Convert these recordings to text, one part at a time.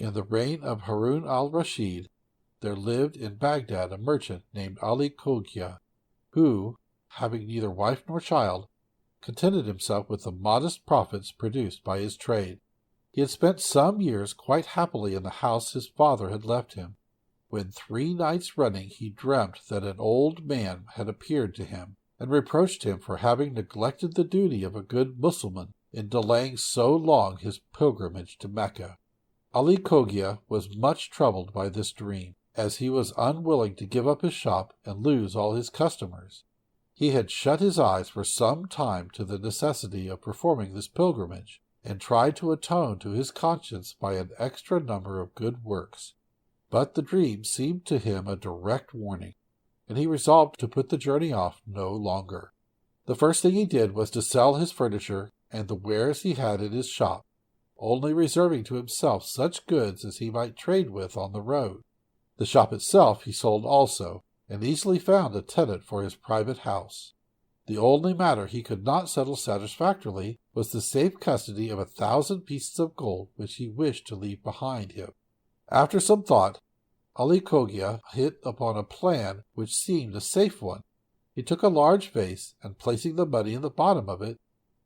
In the reign of Harun al-Rashid, there lived in Baghdad a merchant named Ali Cogia, who, having neither wife nor child, contented himself with the modest profits produced by his trade. He had spent some years quite happily in the house his father had left him, when 3 nights running he dreamt that an old man had appeared to him, and reproached him for having neglected the duty of a good Mussulman in delaying so long his pilgrimage to Mecca. Ali Cogia was much troubled by this dream, as he was unwilling to give up his shop and lose all his customers. He had shut his eyes for some time to the necessity of performing this pilgrimage, and tried to atone to his conscience by an extra number of good works. But the dream seemed to him a direct warning, and he resolved to put the journey off no longer. The first thing he did was to sell his furniture and the wares he had in his shop, only reserving to himself such goods as he might trade with on the road. The shop itself he sold also, and easily found a tenant for his private house. The only matter he could not settle satisfactorily was the safe custody of 1,000 pieces of gold which he wished to leave behind him. After some thought, Ali Cogia hit upon a plan which seemed a safe one. He took a large vase, and placing the money in the bottom of it,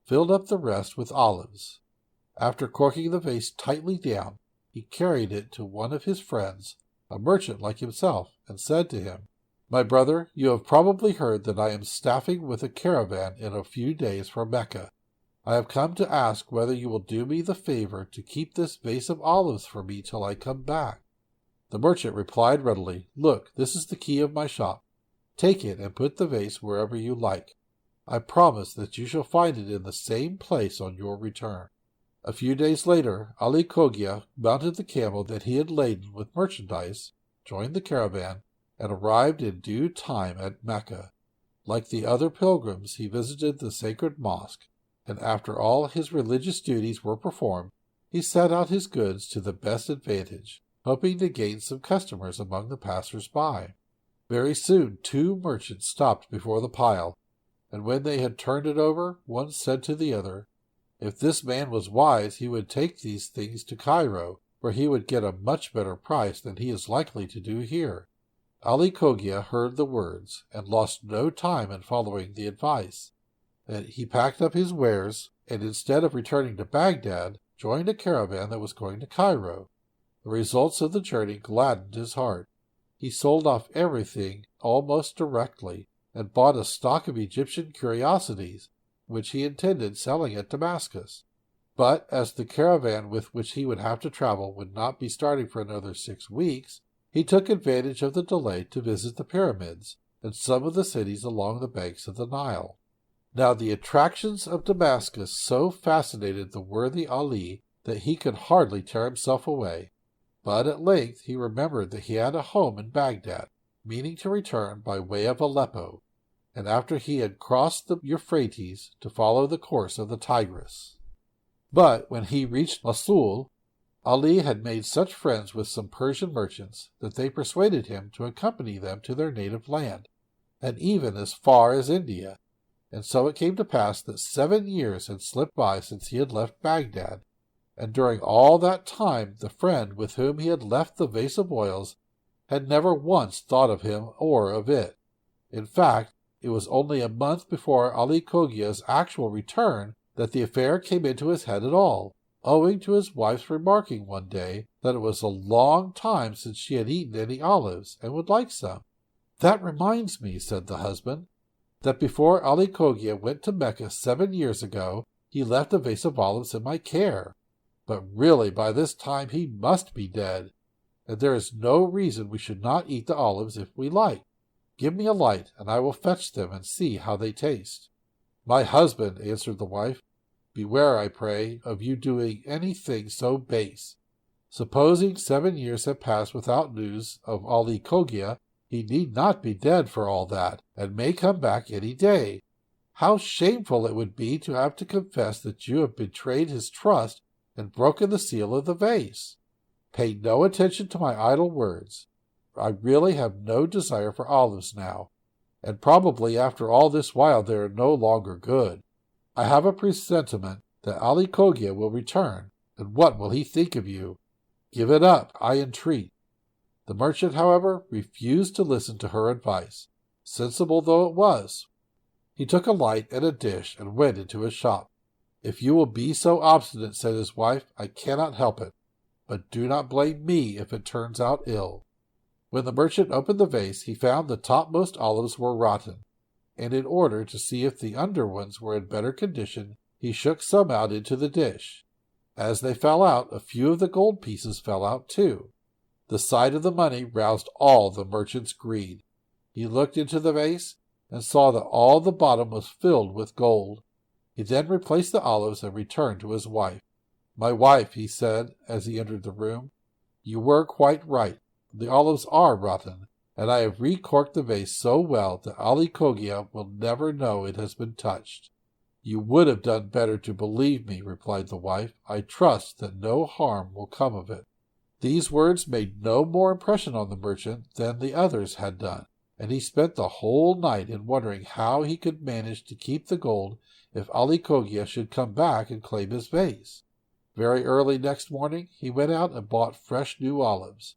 filled up the rest with olives. After corking the vase tightly down, he carried it to one of his friends, a merchant like himself, and said to him, "My brother, you have probably heard that I am staffing with a caravan in a few days for Mecca. I have come to ask whether you will do me the favor to keep this vase of olives for me till I come back." The merchant replied readily, "Look, this is the key of my shop. Take it and put the vase wherever you like. I promise that you shall find it in the same place on your return." A few days later, Ali Cogia mounted the camel that he had laden with merchandise, joined the caravan, and arrived in due time at Mecca. Like the other pilgrims, he visited the sacred mosque, and after all his religious duties were performed, he set out his goods to the best advantage, hoping to gain some customers among the passers-by. Very soon 2 merchants stopped before the pile, and when they had turned it over, one said to the other, "If this man was wise, he would take these things to Cairo, where he would get a much better price than he is likely to do here." Ali Cogia heard the words, and lost no time in following the advice. And he packed up his wares, and instead of returning to Baghdad, joined a caravan that was going to Cairo. The results of the journey gladdened his heart. He sold off everything almost directly, and bought a stock of Egyptian curiosities, which he intended selling at Damascus. But as the caravan with which he would have to travel would not be starting for another 6 weeks, he took advantage of the delay to visit the pyramids and some of the cities along the banks of the Nile. Now the attractions of Damascus so fascinated the worthy Ali that he could hardly tear himself away. But at length he remembered that he had a home in Baghdad, meaning to return by way of Aleppo, and after he had crossed the Euphrates to follow the course of the Tigris. But when he reached Mosul, Ali had made such friends with some Persian merchants that they persuaded him to accompany them to their native land, and even as far as India. And so it came to pass that 7 years had slipped by since he had left Baghdad, and during all that time the friend with whom he had left the vase of oils had never once thought of him or of it. In fact, it was only a month before Ali Cogia's actual return that the affair came into his head at all, owing to his wife's remarking one day that it was a long time since she had eaten any olives and would like some. "That reminds me," said the husband, "that before Ali Cogia went to Mecca 7 years ago, he left a vase of olives in my care. But really by this time he must be dead, and there is no reason we should not eat the olives if we like. Give me a light, and I will fetch them and see how they taste." "My husband," answered the wife, "beware, I pray, of you doing anything so base. Supposing 7 years have passed without news of Ali Cogia, he need not be dead for all that, and may come back any day. How shameful it would be to have to confess that you have betrayed his trust and broken the seal of the vase. Pay no attention to my idle words. I really have no desire for olives now, and probably after all this while they are no longer good. I have a presentiment that Ali Cogia will return, and what will he think of you? Give it up, I entreat." The merchant, however, refused to listen to her advice, sensible though it was. He took a light and a dish and went into his shop. "If you will be so obstinate," said his wife, "I cannot help it. But do not blame me if it turns out ill." When the merchant opened the vase, he found the topmost olives were rotten, and in order to see if the under ones were in better condition, he shook some out into the dish. As they fell out, a few of the gold pieces fell out too. The sight of the money roused all the merchant's greed. He looked into the vase and saw that all the bottom was filled with gold. He then replaced the olives and returned to his wife. "My wife," he said as he entered the room, "you were quite right. The olives are rotten, and I have recorked the vase so well that Ali Cogia will never know it has been touched." "You would have done better to believe me," replied the wife. "I trust that no harm will come of it." These words made no more impression on the merchant than the others had done, and he spent the whole night in wondering how he could manage to keep the gold if Ali Cogia should come back and claim his vase. Very early next morning he went out and bought fresh new olives.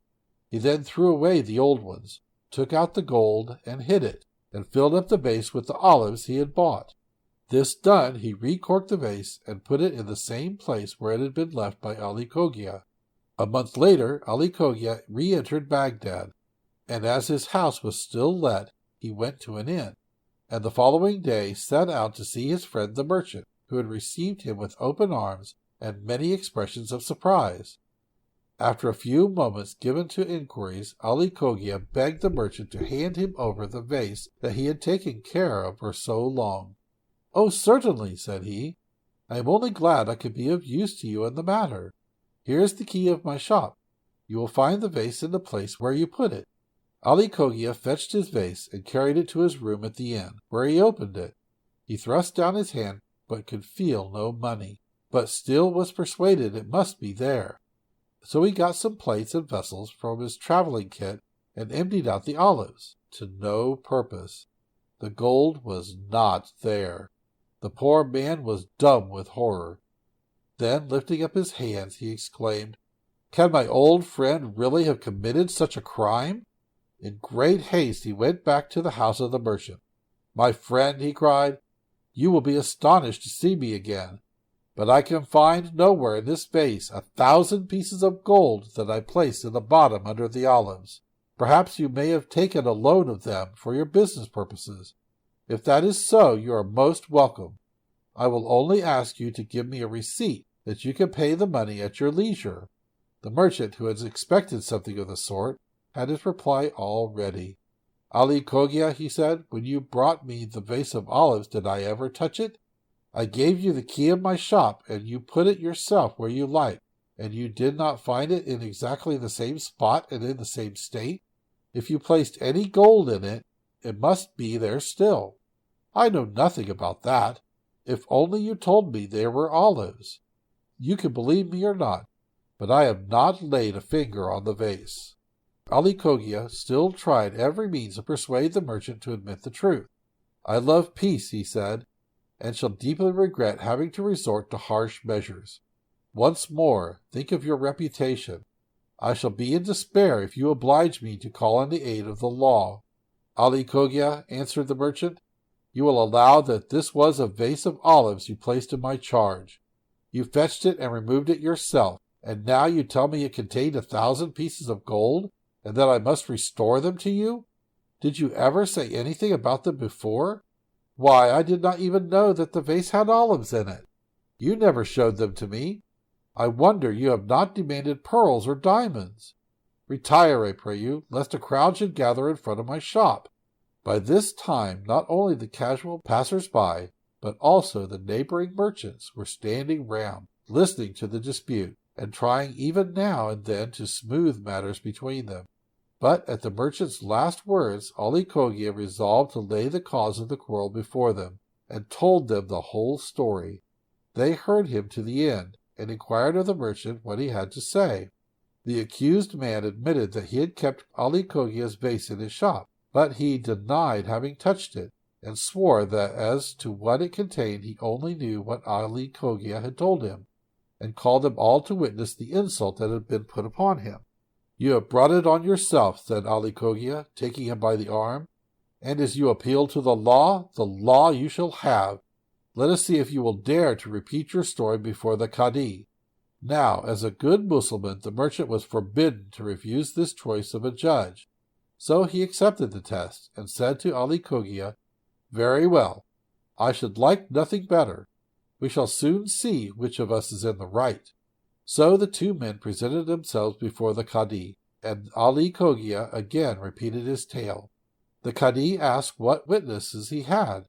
He then threw away the old ones, took out the gold and hid it, and filled up the vase with the olives he had bought. This done, he recorked the vase and put it in the same place where it had been left by Ali Cogia. A month later, Ali Cogia re-entered Baghdad, and as his house was still let, he went to an inn, and the following day set out to see his friend the merchant, who had received him with open arms and many expressions of surprise. After a few moments given to inquiries, Ali Cogia begged the merchant to hand him over the vase that he had taken care of for so long. "Oh, certainly," said he. "I am only glad I could be of use to you in the matter. Here is the key of my shop. You will find the vase in the place where you put it." Ali Cogia fetched his vase and carried it to his room at the inn, where he opened it. He thrust down his hand, but could feel no money, but still was persuaded it must be there. So he got some plates and vessels from his travelling kit and emptied out the olives, to no purpose. The gold was not there. The poor man was dumb with horror. Then, lifting up his hands, he exclaimed, "Can my old friend really have committed such a crime?" In great haste he went back to the house of the merchant. "My friend," he cried, "you will be astonished to see me again, but I can find nowhere in this vase 1,000 pieces of gold that I placed in the bottom under the olives. Perhaps you may have taken a loan of them for your business purposes. If that is so, you are most welcome. I will only ask you to give me a receipt that you can pay the money at your leisure." The merchant, who had expected something of the sort, had his reply all ready. "Ali Cogia," he said, "when you brought me the vase of olives, did I ever touch it? I gave you the key of my shop, and you put it yourself where you liked, and you did not find it in exactly the same spot and in the same state. If you placed any gold in it, it must be there still. I know nothing about that. If only you told me there were olives. You can believe me or not, but I have not laid a finger on the vase." Ali Cogia still tried every means to persuade the merchant to admit the truth. "I love peace," he said, "and shall deeply regret having to resort to harsh measures. Once more, think of your reputation. I shall be in despair if you oblige me to call on the aid of the law." "Ali Cogia," answered the merchant, "you will allow that this was a vase of olives you placed in my charge. You fetched it and removed it yourself, and now you tell me it contained 1,000 pieces of gold, and that I must restore them to you? Did you ever say anything about them before? Why, I did not even know that the vase had olives in it. You never showed them to me. I wonder you have not demanded pearls or diamonds. Retire, I pray you, lest a crowd should gather in front of my shop." By this time, not only the casual passers-by, but also the neighboring merchants were standing round, listening to the dispute, and trying even now and then to smooth matters between them. But at the merchant's last words, Ali Cogia resolved to lay the cause of the quarrel before them, and told them the whole story. They heard him to the end, and inquired of the merchant what he had to say. The accused man admitted that he had kept Ali Cogia's vase in his shop, but he denied having touched it, and swore that as to what it contained he only knew what Ali Cogia had told him. and called them all to witness the insult that had been put upon him. "You have brought it on yourself," said Ali Cogia, taking him by the arm, "and as you appeal to the law you shall have. Let us see if you will dare to repeat your story before the Cadi." Now, as a good Mussulman, the merchant was forbidden to refuse this choice of a judge. So he accepted the test, and said to Ali Cogia, "Very well. I should like nothing better. We shall soon see which of us is in the right." So the two men presented themselves before the Cadi, and Ali Cogia again repeated his tale. The Cadi asked what witnesses he had.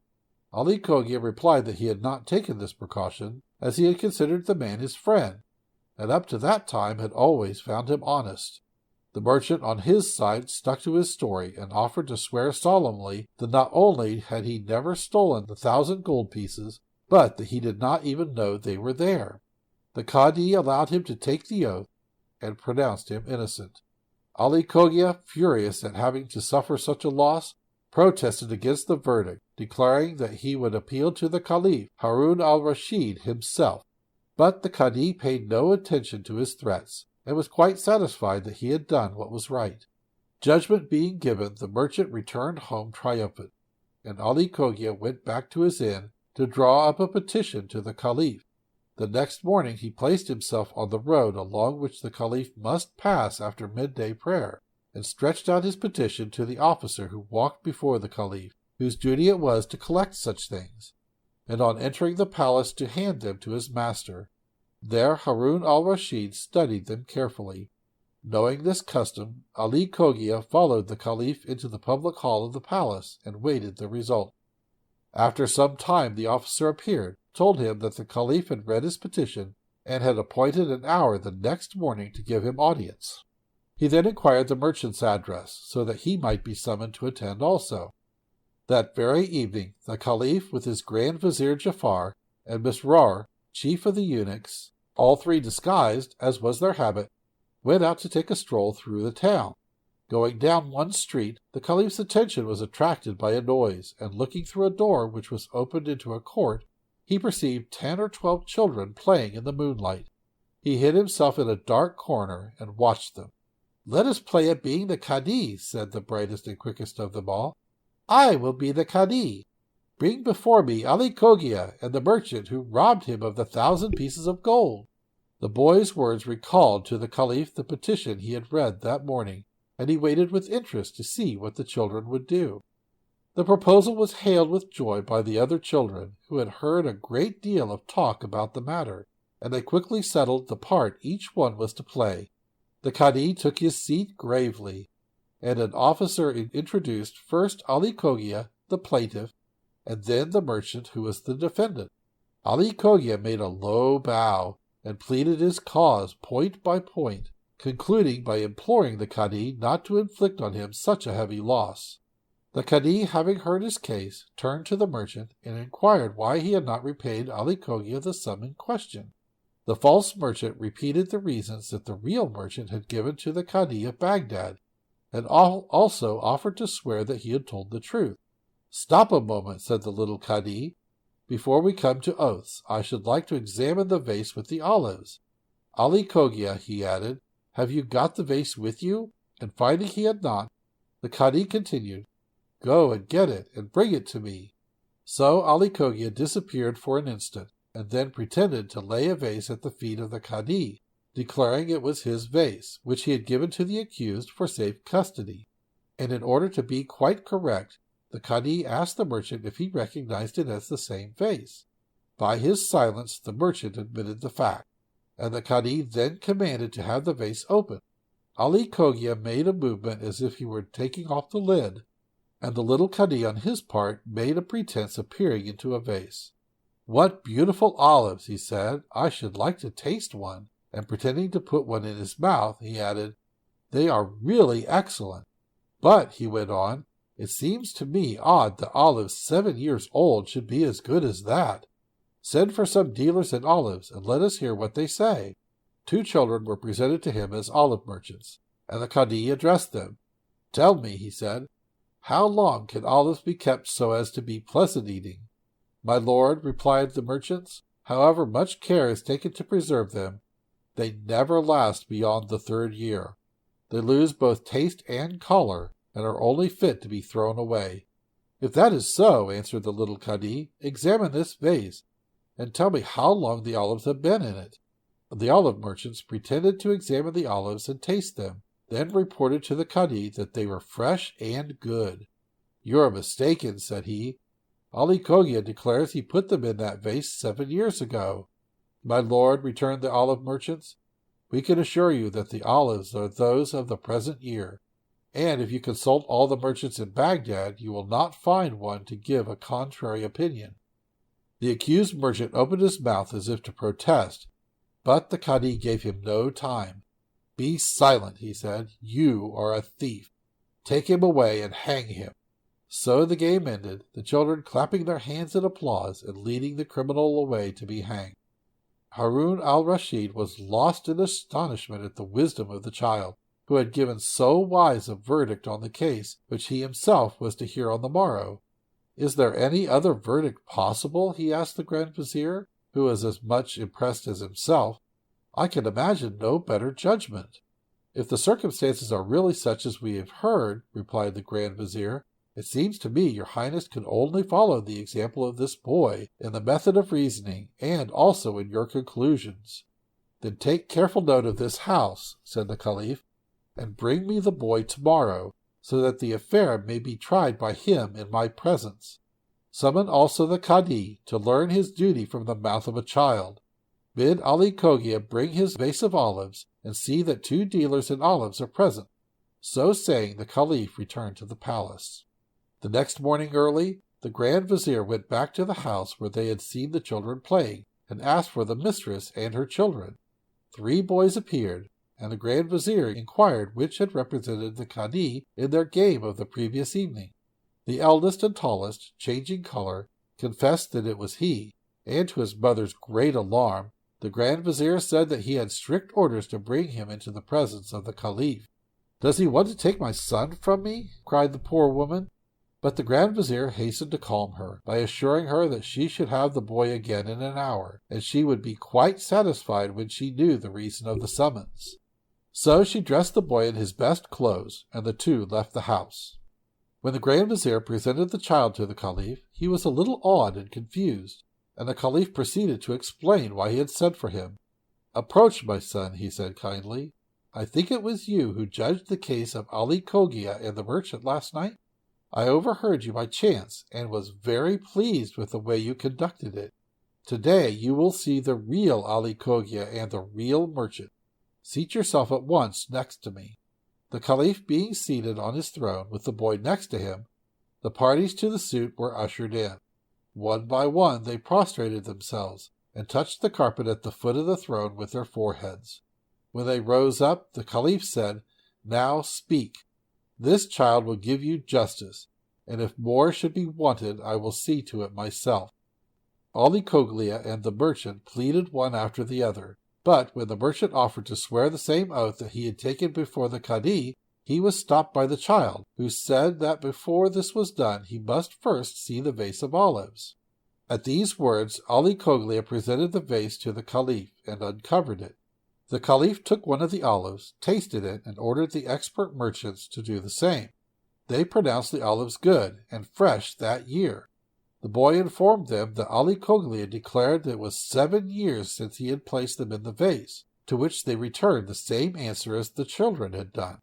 Ali Cogia replied that he had not taken this precaution, as he had considered the man his friend, and up to that time had always found him honest. The merchant on his side stuck to his story, and offered to swear solemnly that not only had he never stolen the 1,000 gold pieces, but that he did not even know they were there. The Cadi allowed him to take the oath, and pronounced him innocent. Ali Cogia, furious at having to suffer such a loss, protested against the verdict, declaring that he would appeal to the Caliph Harun al-Rashid himself. But the Cadi paid no attention to his threats, and was quite satisfied that he had done what was right. Judgment being given, the merchant returned home triumphant, and Ali Cogia went back to his inn to draw up a petition to the Caliph. The next morning he placed himself on the road along which the Caliph must pass after midday prayer, and stretched out his petition to the officer who walked before the Caliph, whose duty it was to collect such things, and on entering the palace to hand them to his master. There Harun al-Rashid studied them carefully. Knowing this custom, Ali Cogia followed the Caliph into the public hall of the palace and waited the result. After some time the officer appeared, told him that the Caliph had read his petition, and had appointed an hour the next morning to give him audience. He then inquired the merchant's address, so that he might be summoned to attend also. That very evening the Caliph, with his Grand Vizier Jafar, and Misrar, chief of the eunuchs, all three disguised, as was their habit, went out to take a stroll through the town. Going down one street, the Caliph's attention was attracted by a noise, and looking through a door which was opened into a court, he perceived 10 or 12 children playing in the moonlight. He hid himself in a dark corner and watched them. "Let us play at being the Cadi," said the brightest and quickest of them all. "I will be the Cadi. Bring before me Ali Cogia and the merchant who robbed him of the 1,000 pieces of gold." The boy's words recalled to the Caliph the petition he had read that morning, and he waited with interest to see what the children would do. The proposal was hailed with joy by the other children, who had heard a great deal of talk about the matter, and they quickly settled the part each one was to play. The Cadi took his seat gravely, and an officer introduced first Ali Cogia, the plaintiff, and then the merchant, who was the defendant. Ali Cogia made a low bow, and pleaded his cause point by point, concluding by imploring the Cadi not to inflict on him such a heavy loss. The Cadi, having heard his case, turned to the merchant, and inquired why he had not repaid Ali Cogia the sum in question. The false merchant repeated the reasons that the real merchant had given to the Cadi of Baghdad, and also offered to swear that he had told the truth. "Stop a moment," said the little Cadi. "Before we come to oaths, I should like to examine the vase with the olives. Ali Cogia," he added, "have you got the vase with you?" And finding he had not, the Cadi continued, "Go and get it, and bring it to me." So Ali Cogia disappeared for an instant, and then pretended to lay a vase at the feet of the Cadi, declaring it was his vase, which he had given to the accused for safe custody. And in order to be quite correct, the Cadi asked the merchant if he recognized it as the same vase. By his silence the merchant admitted the fact, and the Cadi then commanded to have the vase opened. Ali Cogia made a movement as if he were taking off the lid, and the little Cadi on his part made a pretense of peering into a vase. "What beautiful olives," he said. "I should like to taste one." And pretending to put one in his mouth, he added, "They are really excellent. But," he went on, "it seems to me odd that olives 7 years old should be as good as that. Send for some dealers in olives, and let us hear what they say." 2 children were presented to him as olive merchants, and the Cadi addressed them. "Tell me," he said, "how long can olives be kept so as to be pleasant eating?" "My lord," replied the merchants, However much care is taken to preserve them, they never last beyond the 3rd year. They lose both taste and color, and are only fit to be thrown away." "If that is so," answered the little Cadi, "examine this vase, and tell me how long the olives have been in it." The olive merchants pretended to examine the olives and taste them, then reported to the Cadi that they were fresh and good. "You are mistaken," said he. "Ali Cogia declares he put them in that vase 7 years ago." "My lord," returned the olive merchants, "we can assure you that the olives are those of the present year, and if you consult all the merchants in Baghdad, you will not find one to give a contrary opinion." The accused merchant opened his mouth as if to protest, but the Cadi gave him no time. "Be silent," he said. "You are a thief. Take him away and hang him." So the game ended, the children clapping their hands in applause and leading the criminal away to be hanged. Harun al-Rashid was lost in astonishment at the wisdom of the child, who had given so wise a verdict on the case which he himself was to hear on the morrow. "Is there any other verdict possible?" he asked the Grand Vizier, who was as much impressed as himself. "I can imagine no better judgment." "If the circumstances are really such as we have heard," replied the Grand Vizier, "it seems to me your Highness can only follow the example of this boy in the method of reasoning, and also in your conclusions." "Then take careful note of this house," said the Caliph, "and bring me the boy tomorrow, so that the affair may be tried by him in my presence. Summon also the Cadi to learn his duty from the mouth of a child. Bid Ali Cogia bring his vase of olives, and see that 2 dealers in olives are present." So saying, the Caliph returned to the palace. The next morning early, the Grand Vizier went back to the house where they had seen the children playing, and asked for the mistress and her children. 3 boys appeared, and the Grand Vizier inquired which had represented the Cadi in their game of the previous evening. The eldest and tallest, changing color, confessed that it was he, and to his mother's great alarm, the Grand Vizier said that he had strict orders to bring him into the presence of the Caliph. "Does he want to take my son from me?" cried the poor woman. But the Grand Vizier hastened to calm her, by assuring her that she should have the boy again in an hour, and she would be quite satisfied when she knew the reason of the summons. So she dressed the boy in his best clothes, and the 2 left the house. When the Grand Vizier presented the child to the Caliph, he was a little awed and confused, and the Caliph proceeded to explain why he had sent for him. "Approach, my son," he said kindly. "I think it was you who judged the case of Ali Cogia and the merchant last night? I overheard you by chance, and was very pleased with the way you conducted it. Today you will see the real Ali Cogia and the real merchant. Seat yourself at once next to me." The Caliph being seated on his throne with the boy next to him, the parties to the suit were ushered in. One by one they prostrated themselves, and touched the carpet at the foot of the throne with their foreheads. When they rose up, the Caliph said, "Now speak. This child will give you justice, and if more should be wanted, I will see to it myself." Ali Coglia and the merchant pleaded one after the other, but when the merchant offered to swear the same oath that he had taken before the Cadi, he was stopped by the child, who said that before this was done he must first see the vase of olives. At these words, Ali Coglia presented the vase to the Caliph and uncovered it. The Caliph took one of the olives, tasted it, and ordered the expert merchants to do the same. They pronounced the olives good and fresh that year. The boy informed them that Ali Coglia declared that it was 7 years since he had placed them in the vase, to which they returned the same answer as the children had done.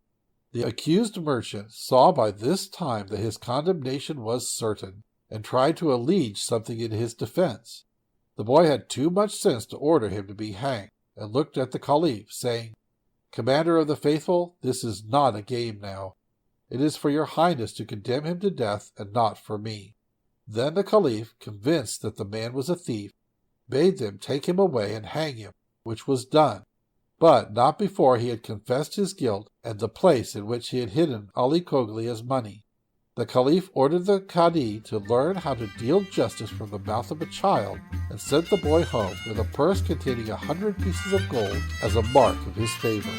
The accused merchant saw by this time that his condemnation was certain, and tried to allege something in his defense. The boy had too much sense to order him to be hanged, and looked at the Caliph, saying, "Commander of the faithful, this is not a game now. It is for your Highness to condemn him to death, and not for me." Then the Caliph, convinced that the man was a thief, bade them take him away and hang him, which was done, but not before he had confessed his guilt and the place in which he had hidden Ali Coglia's money. The Caliph ordered the Cadi to learn how to deal justice from the mouth of a child, and sent the boy home with a purse containing 100 pieces of gold as a mark of his favor.